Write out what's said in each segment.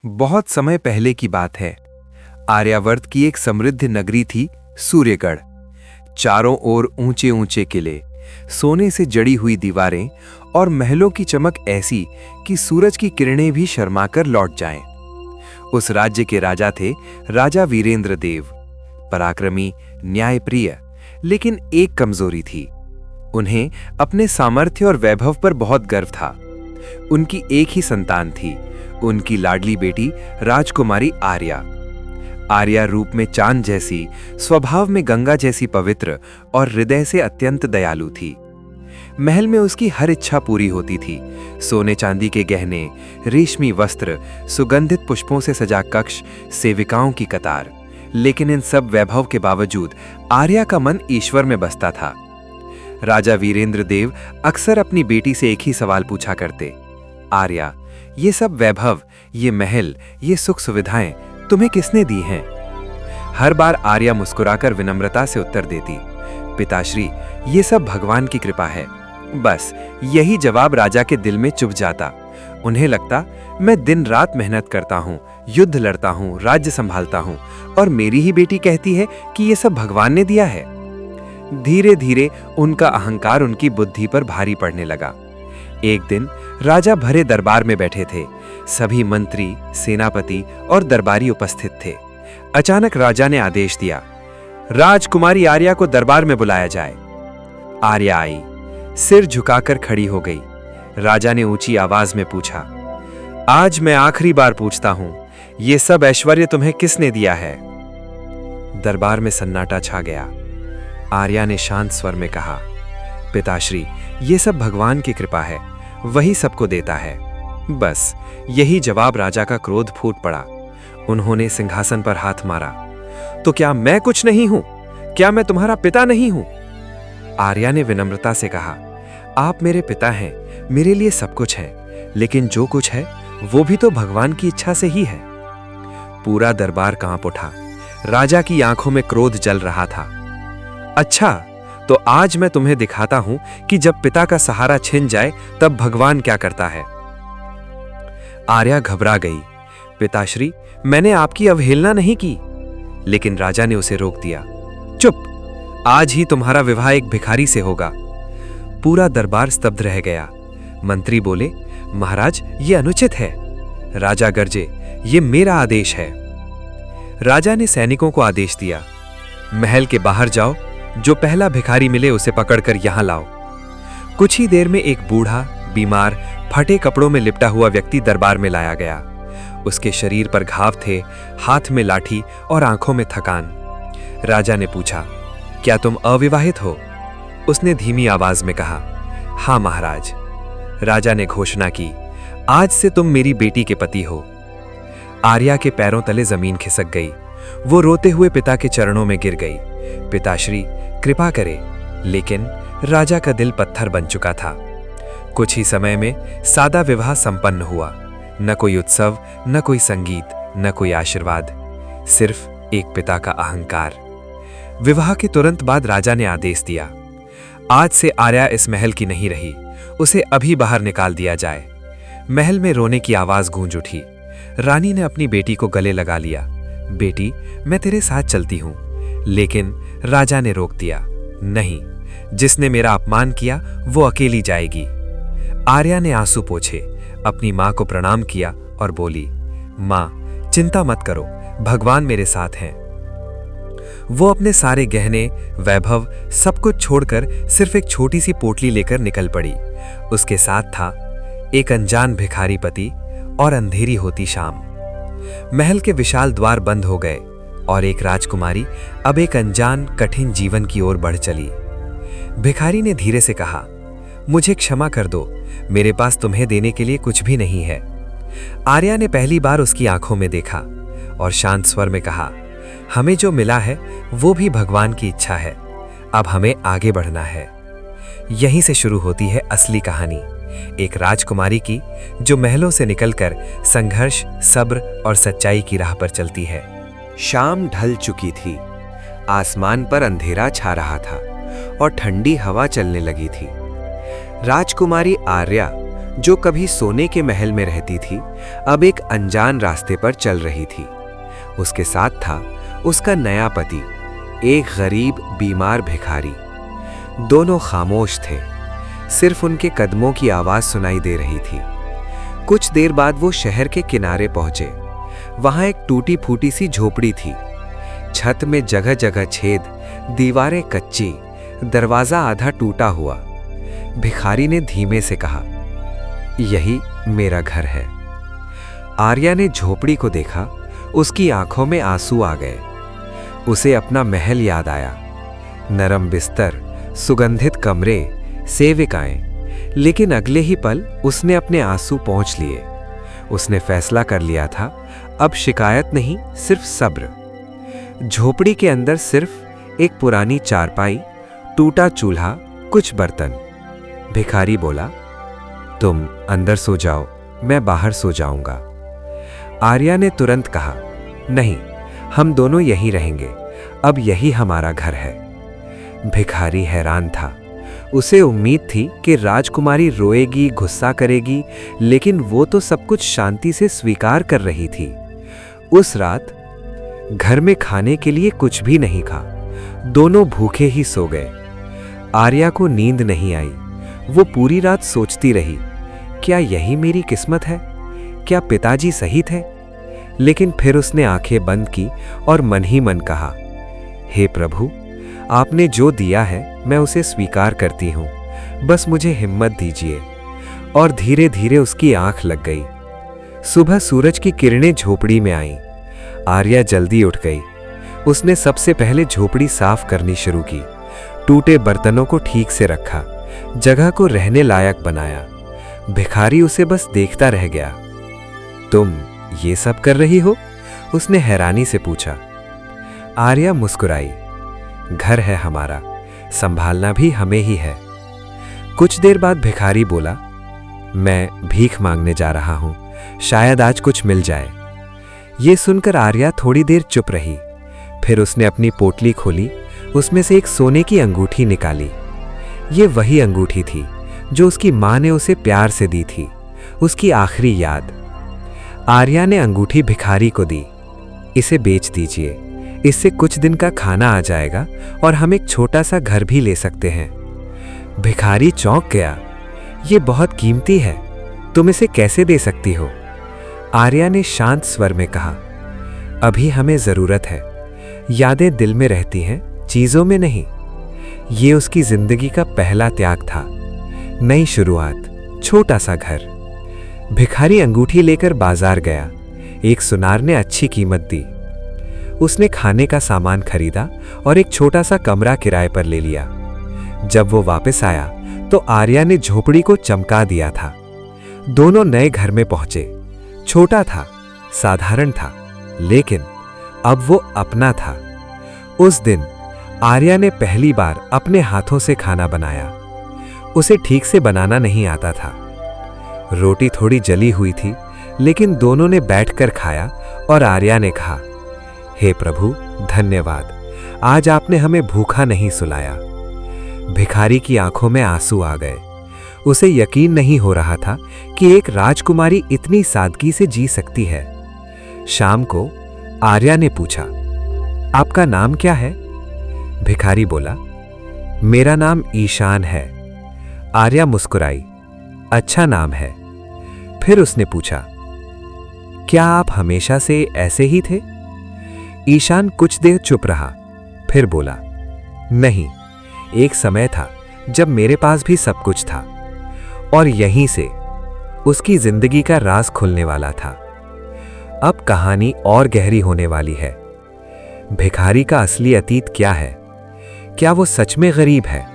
बहुत समय पहले की बात है। आर्यावर्त की एक समृद्ध नगरी थी, सूर्यगढ़। चारों ओर ऊंचे ऊंचे किले, सोने से जड़ी हुई दीवारें और महलों की चमक ऐसी कि सूरज की किरणें भी शर्माकर लौट जाएं। उस राज्य के राजा थे राजा वीरेंद्र देव। पराक्रमी, न्यायप्रिय, लेकिन एक कमजोरी थी। उन्हें अपने सामर्थ्य और वैभव पर बहुत गर्व था। उनकी एक ही संतान थी, उनकी लाडली बेटी राजकुमारी आर्या। आर्या रूप में चांद जैसी, स्वभाव में गंगा जैसी पवित्र और हृदय से अत्यंत दयालु थी। महल में उसकी हर इच्छा पूरी होती थी। सोने चांदी के गहने, रेशमी वस्त्र, सुगंधित पुष्पों से सजा कक्ष, सेविकाओं की कतार। लेकिन इन सब वैभव के बावजूद आर्या का मन ईश्वर में बसता था। राजा वीरेंद्र देव अक्सर अपनी बेटी से एक ही सवाल पूछा करते, आर्या, ये सब वैभव, ये महल, ये सुख सुविधाएं तुम्हें किसने दी हैं? हर बार आर्या मुस्कुराकर विनम्रता से उत्तर देती, पिताश्री, ये सब भगवान की कृपा है। बस यही जवाब राजा के दिल में चुभ जाता। उन्हें लगता, मैं दिन रात मेहनत करता हूँ, युद्ध लड़ता हूँ, राज्य संभालता हूँ, और मेरी ही बेटी कहती है कि ये सब भगवान ने दिया है। धीरे धीरे उनका अहंकार उनकी बुद्धि पर भारी पड़ने लगा। एक दिन राजा भरे दरबार में बैठे थे। सभी मंत्री, सेनापति और दरबारी उपस्थित थे। अचानक राजा ने आदेश दिया, राजकुमारी आर्या को दरबार में बुलाया जाए। आर्या आई, सिर झुकाकर खड़ी हो गई। राजा ने ऊंची आवाज में पूछा, आज मैं आखिरी बार पूछता हूं, ये सब ऐश्वर्य तुम्हें किसने दिया है? दरबार में सन्नाटा छा गया। आर्या ने शांत स्वर में कहा, पिताश्री, ये सब भगवान की कृपा है, वही सबको देता है। बस यही जवाब राजा का क्रोध फूट पड़ा। उन्होंने सिंहासन पर हाथ मारा, तो क्या मैं कुछ नहीं हूं? क्या मैं तुम्हारा पिता नहीं हूं? आर्या ने विनम्रता से कहा, आप मेरे पिता हैं, मेरे लिए सब कुछ है, लेकिन जो कुछ है वो भी तो भगवान की इच्छा से ही है। पूरा दरबार कांप उठा। राजा की आंखों में क्रोध जल रहा था। अच्छा, तो आज मैं तुम्हें दिखाता हूं कि जब पिता का सहारा छिन जाए तब भगवान क्या करता है। आर्या घबरा गई। पिताश्री, मैंने आपकी अवहेलना नहीं की। लेकिन राजा ने उसे रोक दिया। चुप, आज ही तुम्हारा विवाह एक भिखारी से होगा। पूरा दरबार स्तब्ध रह गया। मंत्री बोले, महाराज, ये अनुचित है। राजा गरजे, ये मेरा आदेश है। राजा ने सैनिकों को आदेश दिया, महल के बाहर जाओ, जो पहला भिखारी मिले उसे पकड़कर यहां लाओ। कुछ ही देर में एक बूढ़ा, बीमार, फटे कपड़ों में लिपटा हुआ व्यक्ति दरबार में लाया गया। उसके शरीर पर घाव थे, हाथ में लाठी और आंखों में थकान। राजा ने पूछा, क्या तुम अविवाहित हो? उसने धीमी आवाज में कहा, हां महाराज। राजा ने घोषणा की, आज से तुम मेरी बेटी के पति हो। आर्या के पैरों तले जमीन खिसक गई। वो रोते हुए पिता के चरणों में गिर गई। पिताश्री, कृपा करे। लेकिन राजा का दिल पत्थर बन चुका था। कुछ ही समय में सादा विवाह संपन्न हुआ। न कोई उत्सव, न कोई संगीत, न कोई आशीर्वाद, सिर्फ एक पिता का अहंकार। विवाह के तुरंत बाद राजा ने आदेश दिया, आज से आर्या इस महल की नहीं रही, उसे अभी बाहर निकाल दिया जाए। महल में रोने की आवाज गूंज उठी। रानी ने अपनी बेटी को गले लगा लिया। बेटी, मैं तेरे साथ चलती हूं। लेकिन राजा ने रोक दिया, नहीं, जिसने मेरा अपमान किया वो अकेली जाएगी। आर्या ने आंसू पोंछे, अपनी मां को प्रणाम किया और बोली, मां, चिंता मत करो, भगवान मेरे साथ हैं। वो अपने सारे गहने, वैभव, सब कुछ छोड़कर सिर्फ एक छोटी सी पोटली लेकर निकल पड़ी। उसके साथ था एक अनजान भिखारी पति और अंधेरी होती शाम। महल के विशाल द्वार बंद हो गए और एक राजकुमारी अब एक अनजान, कठिन जीवन की ओर बढ़ चली। भिखारी ने धीरे से कहा, मुझे क्षमा कर दो, मेरे पास तुम्हें देने के लिए कुछ भी नहीं है। आर्या ने पहली बार उसकी आंखों में देखा और शांत स्वर में कहा, हमें जो मिला है वो भी भगवान की इच्छा है, अब हमें आगे बढ़ना है। यहीं से शुरू होती है असली कहानी, एक राजकुमारी की जो महलों से निकलकर संघर्ष, सब्र और सच्चाई की राह पर चलती है। शाम ढल चुकी थी। आसमान पर अंधेरा छा रहा था और ठंडी हवा चलने लगी थी। राजकुमारी आर्या जो कभी सोने के महल में रहती थी, अब एक अनजान रास्ते पर चल रही थी। उसके साथ था उसका नया पति, एक गरीब बीमार भिखारी। दोनों खामोश थे, सिर्फ उनके कदमों की आवाज सुनाई दे रही थी। कुछ देर बाद वो शहर के किनारे पहुंचे। वहां एक टूटी फूटी सी झोपड़ी थी। छत में जगह जगह छेद, दीवारें कच्ची, दरवाजा आधा टूटा हुआ। भिखारी ने धीमे से कहा, यही मेरा घर है। आर्या ने झोपड़ी को देखा। उसकी आंखों में आंसू आ गए। उसे अपना महल याद आया, नरम बिस्तर, सुगंधित कमरे, सेविकाएं। लेकिन अगले ही पल उसने अपने आंसू पोंछ लिए। उसने फैसला कर लिया था, अब शिकायत नहीं, सिर्फ सब्र। झोपड़ी के अंदर सिर्फ एक पुरानी चारपाई, टूटा चूल्हा, कुछ बर्तन। भिखारी बोला, तुम अंदर सो जाओ, मैं बाहर सो जाऊंगा। आर्या ने तुरंत कहा, नहीं, हम दोनों यहीं रहेंगे, अब यही हमारा घर है। भिखारी हैरान था। उसे उम्मीद थी कि राजकुमारी रोएगी, गुस्सा करेगी, लेकिन वो तो सब कुछ शांति से स्वीकार कर रही थी। उस रात घर में खाने के लिए कुछ भी नहीं था। दोनों भूखे ही सो गए। आर्या को नींद नहीं आई। वो पूरी रात सोचती रही, क्या यही मेरी किस्मत है? क्या पिताजी सही थे? लेकिन फिर उसने आंखें बंद की और मन ही मन कहा, हे प्रभु, आपने जो दिया है मैं उसे स्वीकार करती हूं, बस मुझे हिम्मत दीजिए। और धीरे धीरे उसकी आंख लग गई। सुबह सूरज की किरणें झोपड़ी में आईं। आर्या जल्दी उठ गई। उसने सबसे पहले झोपड़ी साफ करनी शुरू की। टूटे बर्तनों को ठीक से रखा, जगह को रहने लायक बनाया। भिखारी उसे बस देखता रह गया। तुम ये सब कर रही हो? उसने हैरानी से पूछा। आर्या मुस्कुराई। घर है हमारा, संभालना भी हमें ही है। कुछ देर बाद भिखारी बोला, मैं भीख मांगने जा रहा हूं, शायद आज कुछ मिल जाए। ये सुनकर आर्या थोड़ी देर चुप रही। फिर उसने अपनी पोटली खोली, उसमें से एक सोने की अंगूठी निकाली। ये वही अंगूठी थी जो उसकी मां ने उसे प्यार से दी थी, उसकी आखिरी याद। आर्या ने अंगूठी भिखारी को दी। इसे बेच दीजिए, इससे कुछ दिन का खाना आ जाएगा और हम एक छोटा सा घर भी ले सकते हैं। भिखारी चौंक गया। ये बहुत कीमती है, तुम इसे कैसे दे सकती हो? आर्या ने शांत स्वर में कहा, अभी हमें जरूरत है। यादें दिल में रहती हैं, चीजों में नहीं। ये उसकी जिंदगी का पहला त्याग था, नई शुरुआत, छोटा सा घर। भिखारी अंगूठी लेकर बाजार गया। एक सुनार ने अच्छी कीमत दी। उसने खाने का सामान खरीदा और एक छोटा सा कमरा किराए पर ले लिया। जब वो वापस आया तो आर्या ने झोपड़ी को चमका दिया था। दोनों नए घर में पहुंचे। छोटा था, साधारण था, लेकिन अब वो अपना था। उस दिन आर्या ने पहली बार अपने हाथों से खाना बनाया। उसे ठीक से बनाना नहीं आता था। रोटी थोड़ी जली हुई थी, लेकिन दोनों ने बैठकर खाया और आर्या ने कहा, हे प्रभु, धन्यवाद, आज आपने हमें भूखा नहीं सुलाया। भिखारी की आंखों में आंसू आ गए। उसे यकीन नहीं हो रहा था कि एक राजकुमारी इतनी सादगी से जी सकती है। शाम को आर्या ने पूछा, आपका नाम क्या है? भिखारी बोला, मेरा नाम ईशान है। आर्या मुस्कुराई, अच्छा नाम है। फिर उसने पूछा, क्या आप हमेशा से ऐसे ही थे? ईशान कुछ देर चुप रहा, फिर बोला, नहीं, एक समय था जब मेरे पास भी सब कुछ था। और यहीं से उसकी जिंदगी का राज खुलने वाला था। अब कहानी और गहरी होने वाली है। भिखारी का असली अतीत क्या है? क्या वो सच में गरीब है?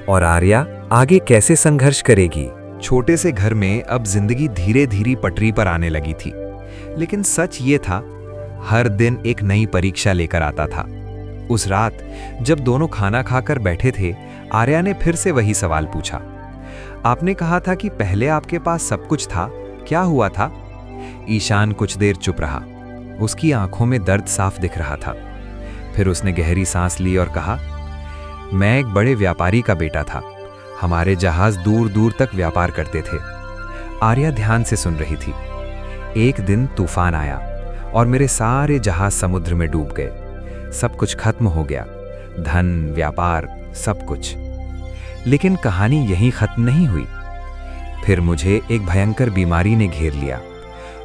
और आर्या आगे कैसे संघर्ष करेगी? छोटे से घर में अब जिंदगी धीरे धीरे पटरी पर आने लगी थी। लेकिन सच ये था, हर दिन एक नई परीक्षा लेकर आता था। उस रात जब दोनों खाना खाकर बैठे थे, आर्या ने फिर से वही सवाल पूछा, आपने कहा था कि पहले आपके पास सब कुछ था, क्या हुआ था? ईशान कुछ देर चुप रहा। उसकी आंखों में दर्द साफ दिख रहा था। फिर उसने गहरी सांस ली और कहा, मैं एक बड़े व्यापारी का बेटा था। हमारे जहाज दूर दूर तक व्यापार करते थे। आर्या ध्यान से सुन रही थी। एक दिन तूफान आया और मेरे सारे जहाज समुद्र में डूब गए। सब कुछ खत्म हो गया, धन, व्यापार, सब कुछ। लेकिन कहानी यहीं खत्म नहीं हुई। फिर मुझे एक भयंकर बीमारी ने घेर लिया।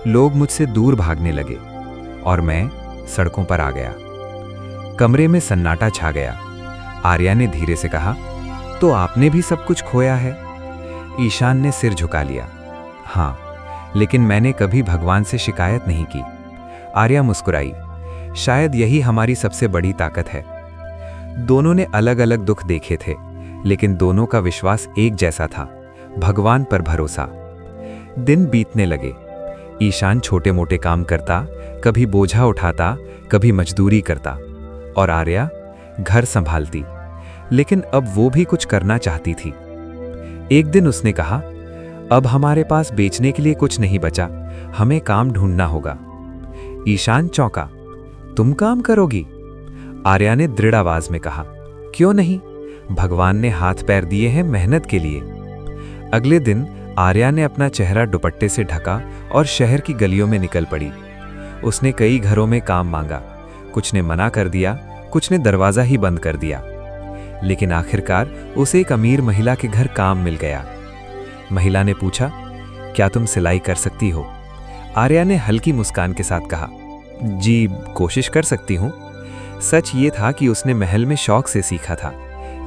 लोग मुझसे दूर भागने लगे और मैं सड़कों पर आ गया। कमरे में सन्नाटा छा गया। आर्या ने धीरे से कहा, तो आपने भी सब कुछ खोया है? ईशान ने सिर झुका लिया। हाँ, लेकिन मैंने कभी भगवान से शिकायत नहीं की। आर्या मुस्कुराई। शायद यही हमारी सबसे बड़ी ताकत है। दोनों ने अलग अलग दुख देखे थे, लेकिन दोनों का विश्वास एक जैसा था, भगवान पर भरोसा। दिन बीतने लगे। ईशान छोटे मोटे काम करता, कभी बोझा उठाता, कभी मजदूरी करता, और आर्या घर संभालती। लेकिन अब वो भी कुछ करना चाहती थी। एक दिन उसने कहा, अब हमारे पास बेचने के लिए कुछ नहीं बचा, हमें काम ढूंढना होगा। ईशान चौंका। तुम काम करोगी? आर्या ने दृढ़ आवाज में कहा, क्यों नहीं? भगवान ने हाथ पैर दिए हैं मेहनत के लिए। अगले दिन आर्या ने अपना चेहरा दुपट्टे से ढका और शहर की गलियों में निकल पड़ी। उसने कई घरों में काम मांगा। कुछ ने मना कर दिया, कुछ ने दरवाजा ही बंद कर दिया। लेकिन आखिरकार उसे एक अमीर महिला के घर काम मिल गया। महिला ने पूछा, क्या तुम सिलाई कर सकती हो? आर्या ने हल्की मुस्कान के साथ कहा, जी कोशिश कर सकती हूँ। सच ये था कि उसने महल में शौक से सीखा था,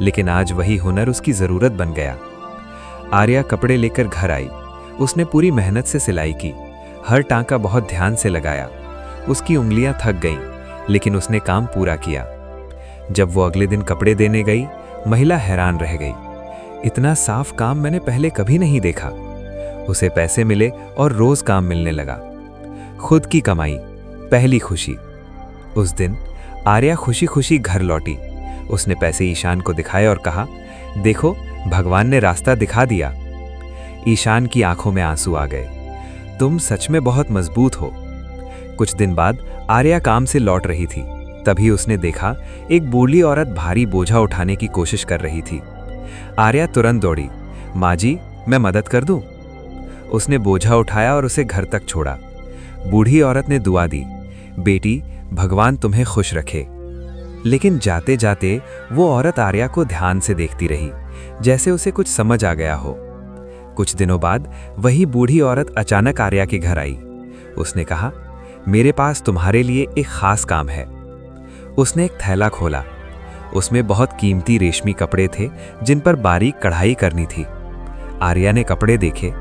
लेकिन आज वही हुनर उसकी जरूरत बन गया। आर्या कपड़े लेकर घर आई। उसने पूरी मेहनत से सिलाई की, हर टांका बहुत ध्यान से लगाया। उसकी उंगलियां थक गईं, लेकिन उसने काम पूरा किया। जब वो अगले दिन कपड़े देने गई, महिला हैरान रह गई। इतना साफ काम मैंने पहले कभी नहीं देखा। उसे पैसे मिले और रोज काम मिलने लगा। खुद की कमाई, पहली खुशी। उस दिन आर्या खुशी खुशी घर लौटी। उसने पैसे ईशान को दिखाए और कहा, देखो भगवान ने रास्ता दिखा दिया। ईशान की आंखों में आंसू आ गए। तुम सच में बहुत मजबूत हो। कुछ दिन बाद आर्या काम से लौट रही थी। तभी उसने देखा एक बूढ़ी औरत भारी बोझा उठाने की कोशिश कर रही थी। आर्या तुरंत दौड़ी। माँ जी, मैं मदद कर दूं? उसने बोझा उठाया और उसे घर तक छोड़ा। बूढ़ी औरत ने दुआ दी, बेटी भगवान तुम्हें खुश रखे। लेकिन जाते जाते वो औरत आर्या को ध्यान से देखती रही, जैसे उसे कुछ समझ आ गया हो। कुछ दिनों बाद वही बूढ़ी औरत अचानक आर्या के घर आई। उसने कहा, मेरे पास तुम्हारे लिए एक खास काम है। उसने एक थैला खोला। उसमें बहुत कीमती रेशमी कपड़े थे, जिन पर बारीक कढ़ाई करनी थी। आर्या ने कपड़े देखे।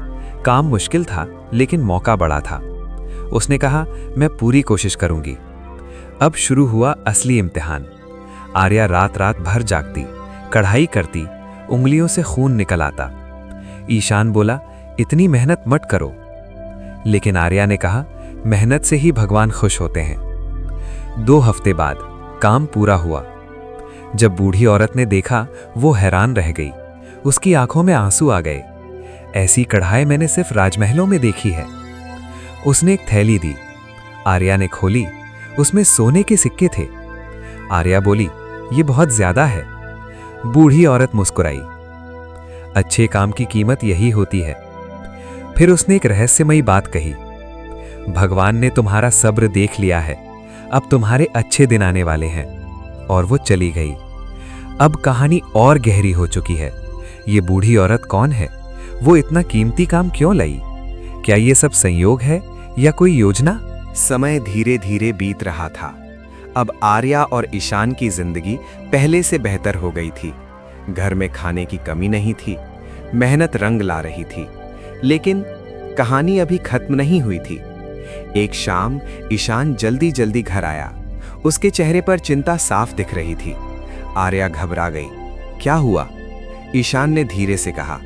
काम मुश्किल था, लेकिन मौका बड़ा था। उसने कहा, मैं पूरी कोशिश करूंगी। अब शुरू हुआ असली इम्तिहान। आर्या रात रात भर जागती, कढ़ाई करती, उंगलियों से खून निकल आता। ईशान बोला, इतनी मेहनत मत करो। लेकिन आर्या ने कहा, मेहनत से ही भगवान खुश होते हैं। 2 हफ्ते बाद काम पूरा हुआ। जब बूढ़ी औरत ने देखा, वो हैरान रह गई। उसकी आंखों में आंसू आ गए। ऐसी कढ़ाई मैंने सिर्फ राजमहलों में देखी है। उसने एक थैली दी। आर्या ने खोली। उसमें सोने के सिक्के थे। आर्या बोली, ये बहुत ज्यादा है। बूढ़ी औरत मुस्कुराई। अच्छे काम की कीमत यही होती है। फिर उसने एक रहस्यमयी बात कही, भगवान ने तुम्हारा सब्र देख लिया है, अब तुम्हारे अच्छे दिन आने वाले हैं। और वो चली गई। अब कहानी और गहरी हो चुकी है। ये बूढ़ी औरत कौन है? वो इतना कीमती काम क्यों लाई? क्या ये सब संयोग है या कोई योजना? समय धीरे धीरे बीत रहा था। अब आर्या और ईशान की जिंदगी पहले से बेहतर हो गई थी। घर में खाने की कमी नहीं थी, मेहनत रंग ला रही थी। लेकिन कहानी अभी खत्म नहीं हुई थी। एक शाम ईशान जल्दी जल्दी घर आया। उसके चेहरे पर चिंता साफ दिख रही थी। आर्या घबरा गई। क्या हुआ? ईशान ने धीरे से कहा,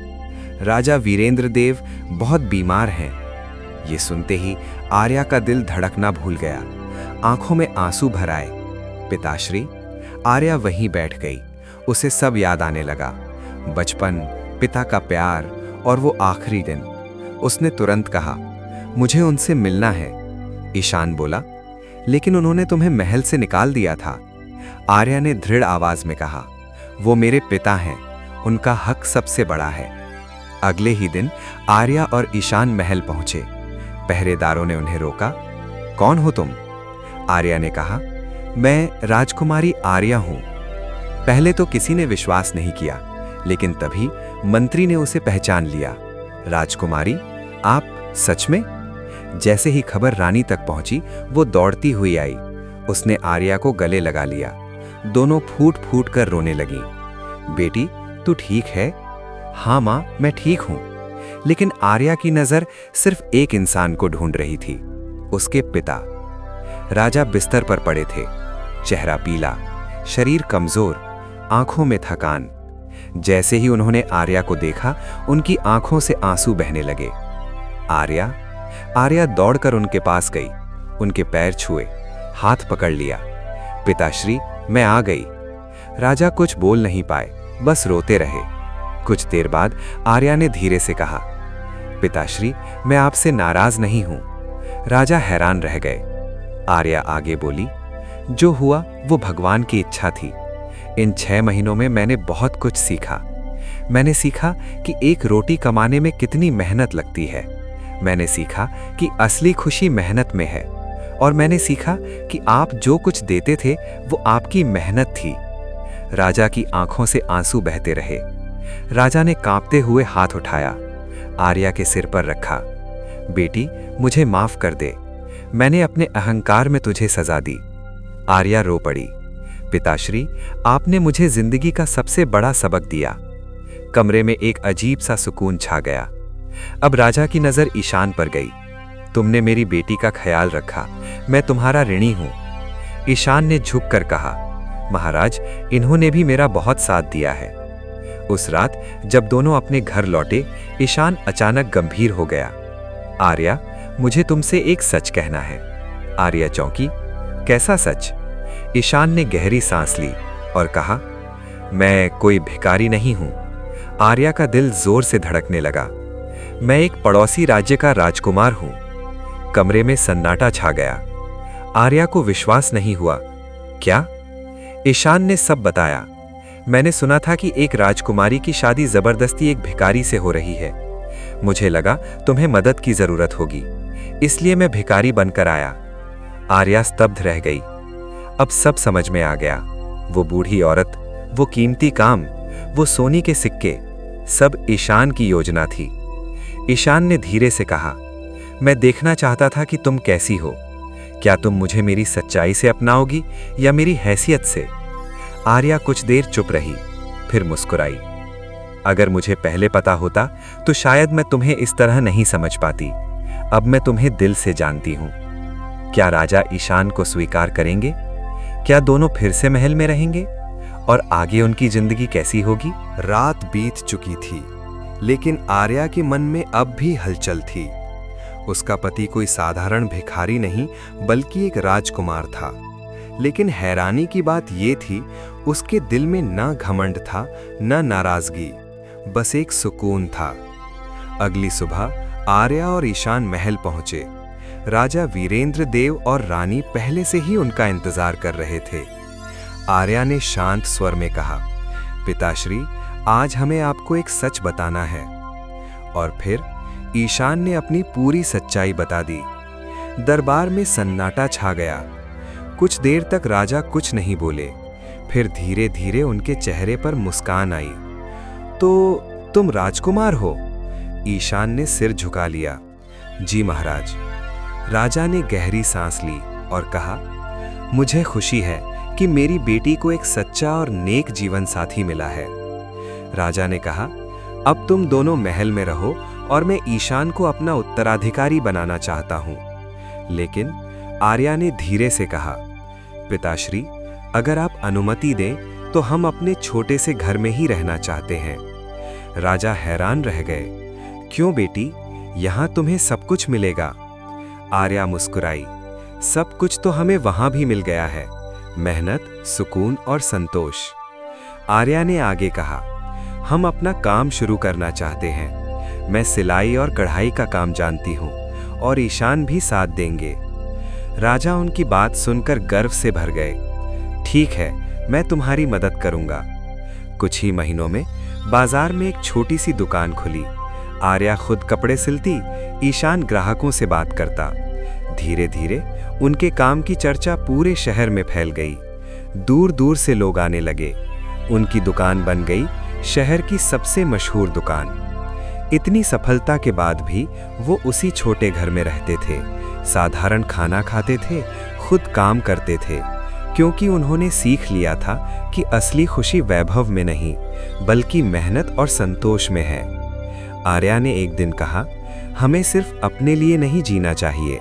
राजा वीरेंद्र देव बहुत बीमार हैं। ये सुनते ही आर्या का दिल धड़कना भूल गया। आंखों में आंसू भर आए। पिताश्री। आर्या वहीं बैठ गई। उसे सब याद आने लगा, बचपन, पिता का प्यार और वो आखिरी दिन। उसने तुरंत कहा, मुझे उनसे मिलना है। ईशान बोला, लेकिन उन्होंने तुम्हें महल से निकाल दिया था। आर्या ने दृढ़ आवाज में कहा, वो मेरे पिता हैं, उनका हक सबसे बड़ा है। अगले ही दिन आर्या और ईशान महल पहुंचे। पहरेदारों ने उन्हें रोका। कौन हो तुम? आर्या ने कहा, मैं राजकुमारी आर्या हूं। पहले तो किसी ने विश्वास नहीं किया, लेकिन तभी मंत्री ने उसे पहचान लिया। राजकुमारी, आप सच में? जैसे ही खबर रानी तक पहुंची, वो दौड़ती हुई आई। उसने आर्या को गले लगा लिया। दोनों फूट फूट कर रोने लगी। बेटी, तू ठीक है? हाँ माँ, मैं ठीक हूं। लेकिन आर्या की नजर सिर्फ एक इंसान को ढूंढ रही थी, उसके पिता। राजा बिस्तर पर पड़े थे, चेहरा पीला, शरीर कमजोर, आंखों में थकान। जैसे ही उन्होंने आर्या को देखा, उनकी आंखों से आंसू बहने लगे। आर्या दौड़कर उनके पास गई, उनके पैर छुए, हाथ पकड़ लिया। पिताश्री, मैं आ गई। राजा कुछ बोल नहीं पाए, बस रोते रहे। कुछ देर बाद आर्या ने धीरे से कहा, पिताश्री, मैं आपसे नाराज नहीं हूं। राजा हैरान रह गए। आर्या आगे बोली, जो हुआ वो भगवान की इच्छा थी। इन 6 महीनों में मैंने बहुत कुछ सीखा। मैंने सीखा कि एक रोटी कमाने में कितनी मेहनत लगती है। मैंने सीखा कि असली खुशी मेहनत में है। और मैंने सीखा कि आप जो कुछ देते थे वो आपकी मेहनत थी। राजा की आंखों से आंसू बहते रहे। राजा ने कांपते हुए हाथ उठाया, आर्या के सिर पर रखा। बेटी, मुझे माफ कर दे। मैंने अपने अहंकार में तुझे सजा दी। आर्या रो पड़ी। पिताश्री, आपने मुझे जिंदगी का सबसे बड़ा सबक दिया। कमरे में एक अजीब सा सुकून छा गया। अब राजा की नजर ईशान पर गई। तुमने मेरी बेटी का ख्याल रखा, मैं तुम्हारा ऋणी हूं। ईशान ने झुककर कहा, महाराज, इन्होंने भी मेरा बहुत साथ दिया है। उस रात जब दोनों अपने घर लौटे, ईशान अचानक गंभीर हो गया। आर्या, मुझे तुमसे एक सच कहना है। आर्या चौंकी। कैसा सच? ईशान ने गहरी सांस ली और कहा, मैं कोई भिखारी नहीं हूं। आर्या का दिल जोर से धड़कने लगा। मैं एक पड़ोसी राज्य का राजकुमार हूं। कमरे में सन्नाटा छा गया। आर्या को विश्वास नहीं हुआ। क्या? ईशान ने सब बताया। मैंने सुना था कि एक राजकुमारी की शादी जबरदस्ती एक भिखारी से हो रही है। मुझे लगा तुम्हें मदद की जरूरत होगी, इसलिए मैं भिखारी बनकर आया। आर्या स्तब्ध रह गई। अब सब समझ में आ गया। वो बूढ़ी औरत, वो कीमती काम, वो सोने के सिक्के, सब ईशान की योजना थी। ईशान ने धीरे से कहा, मैं देखना चाहता था कि तुम कैसी हो। क्या तुम मुझे मेरी सच्चाई से अपनाओगी या मेरी हैसियत से? आर्या कुछ देर चुप रही, फिर मुस्कुराई। अगर मुझे पहले पता होता तो शायद मैं तुम्हें इस तरह नहीं समझ पाती। अब मैं तुम्हें दिल से जानती हूं। क्या राजा ईशान को स्वीकार करेंगे? क्या दोनों फिर से महल में रहेंगे? और आगे उनकी जिंदगी कैसी होगी? रात बीत चुकी थी, लेकिन आर्या के मन में अब भी हलचल थी। उसका पति कोई साधारण भिखारी नहीं, बल्कि एक राजकुमार था। लेकिन हैरानी की बात यह थी, उसके दिल में न घमंड था, न नाराजगी, बस एक सुकून था। अगली सुबह आर्या और ईशान महल पहुंचे। राजा वीरेंद्र देव और रानी पहले से ही उनका इंतजार कर रहे थे। आर्या ने शांत स्वर में कहा, पिताश्री, आज हमें आपको एक सच बताना है। और फिर ईशान ने अपनी पूरी सच्चाई बता दी। दरबार में सन्नाटा छा गया। कुछ देर तक राजा कुछ नहीं बोले, फिर धीरे धीरे उनके चेहरे पर मुस्कान आई। तो तुम राजकुमार हो? ईशान ने सिर झुका लिया। जी महाराज। राजा ने गहरी सांस ली और कहा, मुझे खुशी है कि मेरी बेटी को एक सच्चा और नेक जीवन साथी मिला है। राजा ने कहा, अब तुम दोनों महल में रहो और मैं ईशान को अपना उत्तराधिकारी बनाना चाहता हूं। लेकिन आर्या ने धीरे से कहा, पिताश्री, अगर आप अनुमति दें तो हम अपने छोटे से घर में ही रहना चाहते हैं। राजा हैरान रह गए। क्यों बेटी, यहां तुम्हें सब कुछ मिलेगा। आर्या मुस्कुराई। सब कुछ तो हमें वहां भी मिल गया है, मेहनत, सुकून और संतोष। आर्या ने आगे कहा, हम अपना काम शुरू करना चाहते हैं। मैं सिलाई और कढ़ाई का काम जानती हूँ और ईशान भी साथ देंगे। राजा उनकी बात सुनकर गर्व से भर गए। ठीक है, मैं तुम्हारी मदद करूंगा। कुछ ही महीनों में बाजार में एक छोटी सी दुकान खुली। आर्या खुद कपड़े सिलती, ईशान ग्राहकों से बात करता। धीरे धीरे उनके काम की चर्चा पूरे शहर में फैल गई। दूर दूर से लोग आने लगे। उनकी दुकान बन गई शहर की सबसे मशहूर दुकान। इतनी सफलता के बाद भी वो उसी छोटे घर में रहते थे, साधारण खाना खाते थे, खुद काम करते थे, क्योंकि उन्होंने सीख लिया था कि असली खुशी वैभव में नहीं, बल्कि मेहनत और संतोष में है। आर्या ने एक दिन कहा, हमें सिर्फ अपने लिए नहीं जीना चाहिए।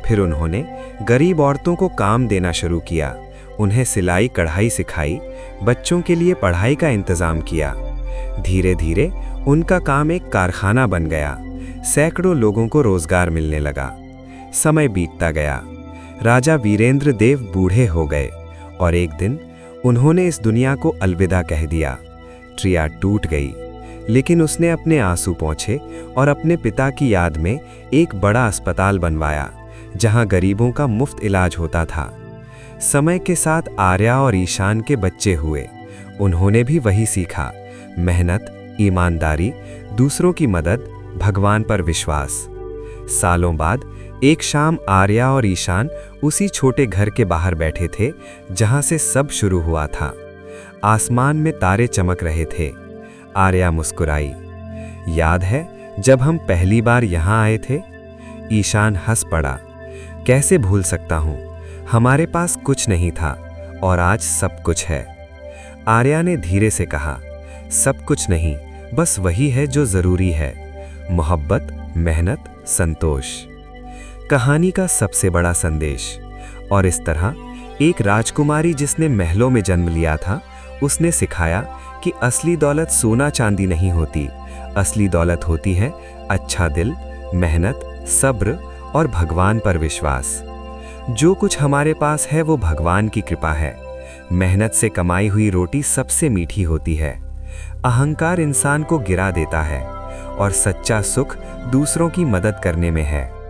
फिर उन्होंने गरीब औरतों को काम देना शुरू किया, उन्हें सिलाई कढ़ाई सिखाई, बच्चों के लिए पढ़ाई का इंतजाम किया। धीरे धीरे उनका काम एक कारखाना बन गया, सैकड़ों लोगों को रोजगार मिलने लगा। समय बीतता गया। राजा वीरेंद्र देव बूढ़े हो गए और एक दिन उन्होंने इस दुनिया को अलविदा कह दिया। ट्रिया टूट गई, लेकिन उसने अपने आंसू पोंछे और अपने पिता की याद में एक बड़ा अस्पताल बनवाया, जहां गरीबों का मुफ्त इलाज होता था। समय के साथ आर्या और ईशान के बच्चे हुए। उन्होंने भी वही सीखा, मेहनत, ईमानदारी, दूसरों की मदद, भगवान पर विश्वास। सालों बाद एक शाम आर्या और ईशान उसी छोटे घर के बाहर बैठे थे जहां से सब शुरू हुआ था। आसमान में तारे चमक रहे थे। आर्या मुस्कुराई, याद है जब हम पहली बार यहां आए थे? ईशान हंस पड़ा, कैसे भूल सकता हूं, हमारे पास कुछ नहीं था और आज सब कुछ है। आर्या ने धीरे से कहा, सब कुछ नहीं, बस वही है जो जरूरी है, मोहब्बत, मेहनत, संतोष। कहानी का सबसे बड़ा संदेश। और इस तरह एक राजकुमारी जिसने महलों में जन्म लिया था, उसने सिखाया कि असली दौलत सोना चांदी नहीं होती, असली दौलत होती है अच्छा दिल, मेहनत, सब्र और भगवान पर विश्वास। जो कुछ हमारे पास है वो भगवान की कृपा है। मेहनत से कमाई हुई रोटी सबसे मीठी होती है। अहंकार इंसान को गिरा देता है और सच्चा सुख दूसरों की मदद करने में है।